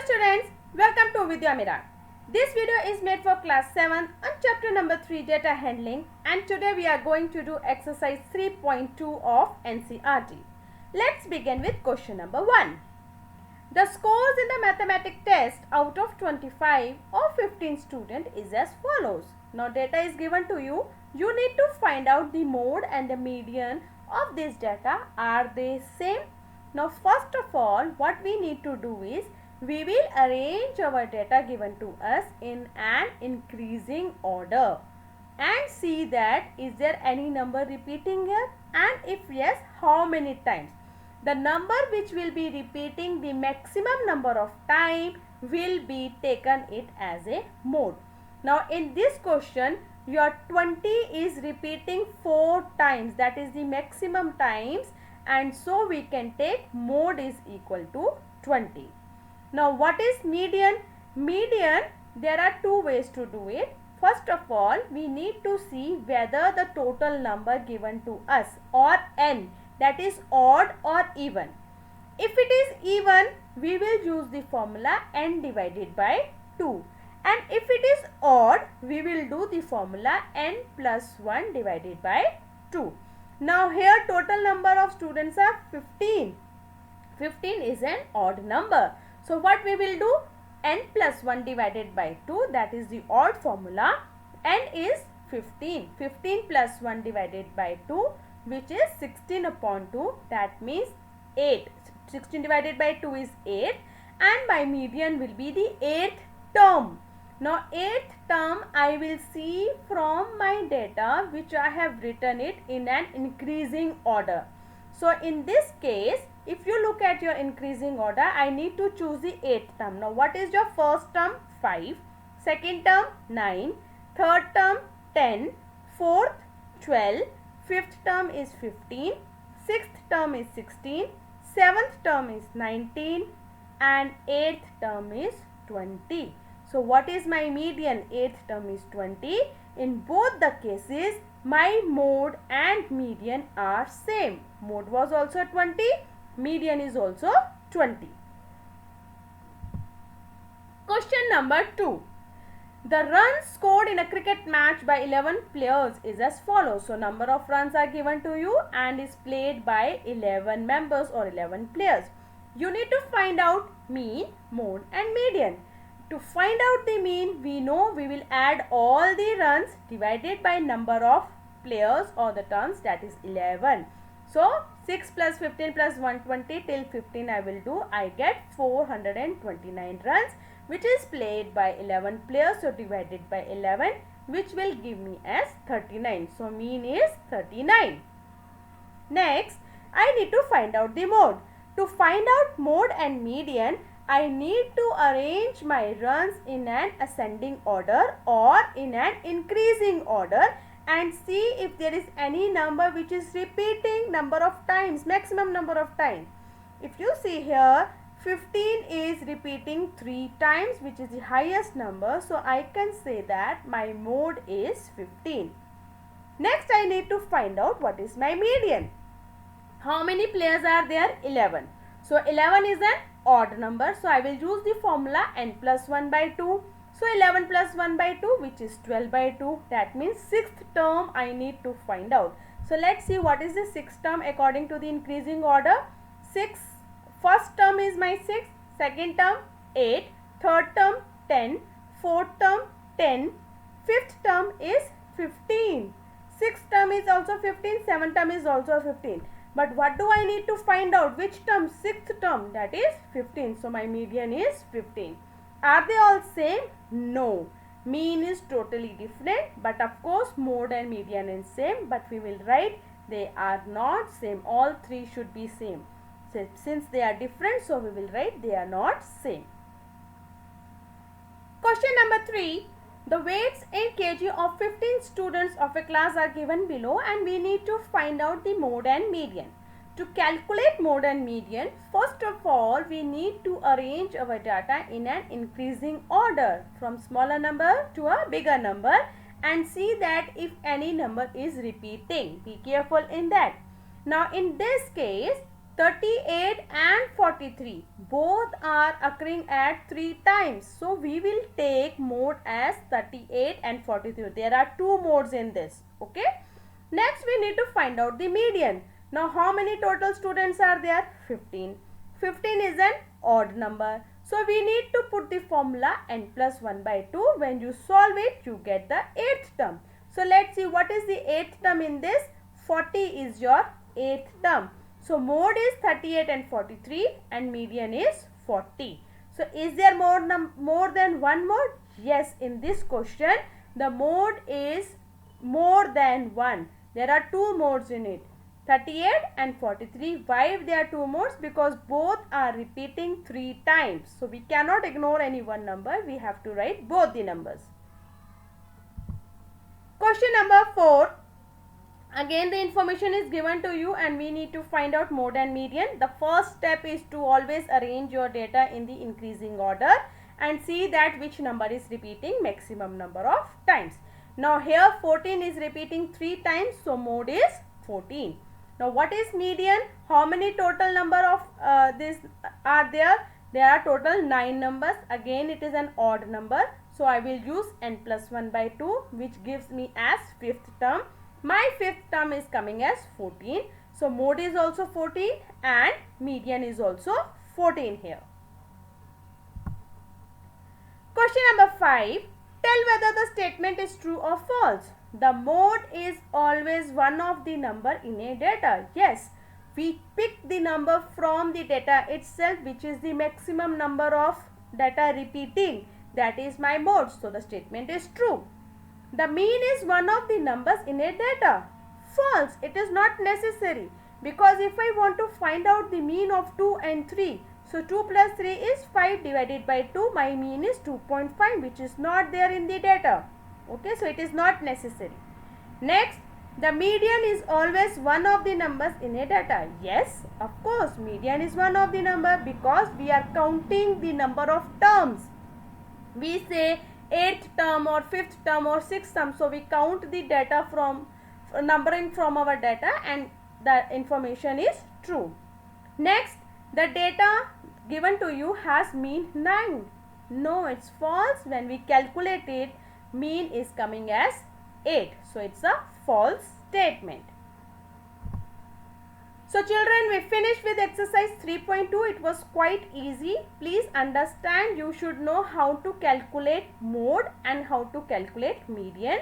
students, welcome to Vidya Mira. This video is made for class 7 on chapter number 3 data handling, and today we are going to do exercise 3.2 of NCERT. Let's begin with question number 1. The scores in the mathematics test out of 25 or 15 students is as follows. Now data is given to you. You need to find out the mode and the median of this data. Are they same? Now first of all, what we need to do is we will arrange our data given to us in an increasing order and see that is there any number repeating here, and if yes, how many times. The number which will be repeating the maximum number of time will be taken it as a mode. Now in this question, your 20 is repeating 4 times, that is the maximum times, and so we can take mode is equal to 20. Now what is median? Median, there are two ways to do it. First of all, we need to see whether the total number given to us or n, that is odd or even. If it is even, we will use the formula n divided by 2. And if it is odd, we will do the formula n plus 1 divided by 2. Now here total number of students are 15. 15 is an odd number. So what we will do? N plus 1 divided by 2, that is the odd formula. N is 15. 15 plus 1 divided by 2, which is 16 upon 2, that means 8. 16 divided by 2 is 8, and my median will be the 8th term. Now 8th term I will see from my data which I have written it in an increasing order. So in this case, if you look at your increasing order, I need to choose the 8th term. Now what is your first term? 5, second term 9, third term 10, fourth 12, fifth term is 15, sixth term is 16, seventh term is 19, and 8th term is 20. So what is my median? 8th term is 20. In both the cases, my mode and median are same. Mode was also 20, median is also 20. Question number 2. The runs scored in a cricket match by 11 players is as follows. So number of runs are given to you and is played by 11 members or 11 players. You need to find out mean, mode and median. To find out the mean, we know we will add all the runs divided by number of players or the turns, that is 11. So 6 plus 15 plus 120 till 15 I will do. I get 429 runs which is played by 11 players. So divided by 11, which will give me as 39. So mean is 39. Next, I need to find out the mode. To find out mode and median, I need to arrange my runs in an ascending order or in an increasing order and see if there is any number which is repeating number of times, maximum number of times. If you see here, 15 is repeating 3 times, which is the highest number. So I can say that my mode is 15. Next, I need to find out what is my median. How many players are there? 11. So 11 is an odd number. So I will use the formula n plus 1 by 2. So 11 plus 1 by 2, which is 12 by 2. That means 6th term I need to find out. So let's see what is the 6th term according to the increasing order. 6. First term is my 6. Second term 8. Third term 10. Fourth term 10. Fifth term is 15. Sixth term is also 15. Seventh term is also 15. But what do I need to find out? Which term? 6th term, that is 15. So my median is 15. Are they all same? No. Mean is totally different, but of course mode and median is same, but we will write they are not same. All three should be same. So since they are different, so we will write they are not same. Question number 3. The weights in kg of 15 students of a class are given below and we need to find out the mode and median. To calculate mode and median, first of all, we need to arrange our data in an increasing order from smaller number to a bigger number and see that if any number is repeating. Be careful in that. Now in this case, 38 and 43 both are occurring at 3 times. So we will take mode as 38 and 43. There are two modes in this. Okay. Next we need to find out the median. Now how many total students are there? 15. 15 is an odd number. So we need to put the formula n plus 1 by 2. When you solve it, you get the 8th term. So let's see what is the 8th term in this. 40 is your 8th term. So mode is 38 and 43 and median is 40. So is there more than one mode? Yes, in this question the mode is more than one. There are two modes in it, 38 and 43. Why there are two modes? Because both are repeating 3 times. So we cannot ignore any one number. We have to write both the numbers. Question number 4. Again the information is given to you and we need to find out mode and median. The first step is to always arrange your data in the increasing order and see that which number is repeating maximum number of times. Now here 14 is repeating 3 times, so mode is 14. Now what is median? How many total number of this are there? There are total 9 numbers. Again it is an odd number, so I will use n plus 1 by 2, which gives me as 5th term. My 5th term is coming as 14. So mode is also 14 and median is also 14 here. Question number 5. Tell whether the statement is true or false. The mode is always one of the number in a data. Yes, we pick the number from the data itself, which is the maximum number of data repeating. That is my mode. So the statement is true. The mean is one of the numbers in a data. False. It is not necessary, because if I want to find out the mean of 2 and 3, so 2 plus 3 is 5 divided by 2. My mean is 2.5, which is not there in the data. Okay, so it is not necessary. Next, the median is always one of the numbers in a data. Yes, of course, median is one of the number because we are counting the number of terms. We say 8th term or 5th term or 6th term. So we count the data from numbering from our data and the information is true. Next, the data given to you has mean 9. No, it's false. When we calculate it, mean is coming as 8. So it's a false statement. So children, we finished with exercise 3.2. It was quite easy. Please understand, you should know how to calculate mode and how to calculate median.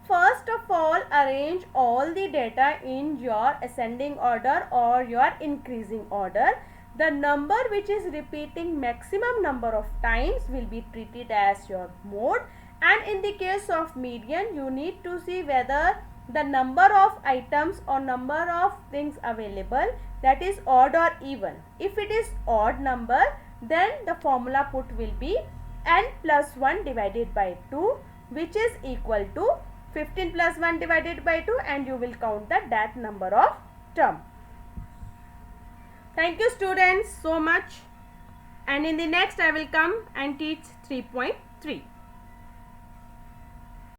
First of all, arrange all the data in your ascending order or your increasing order. The number which is repeating maximum number of times will be treated as your mode, and in the case of median, you need to see whether the number of items or number of things available, that is odd or even. If it is odd number, then the formula put will be n plus 1 divided by 2, which is equal to 15 plus 1 divided by 2, and you will count that number of term. Thank you students so much, and in the next I will come and teach 3.3.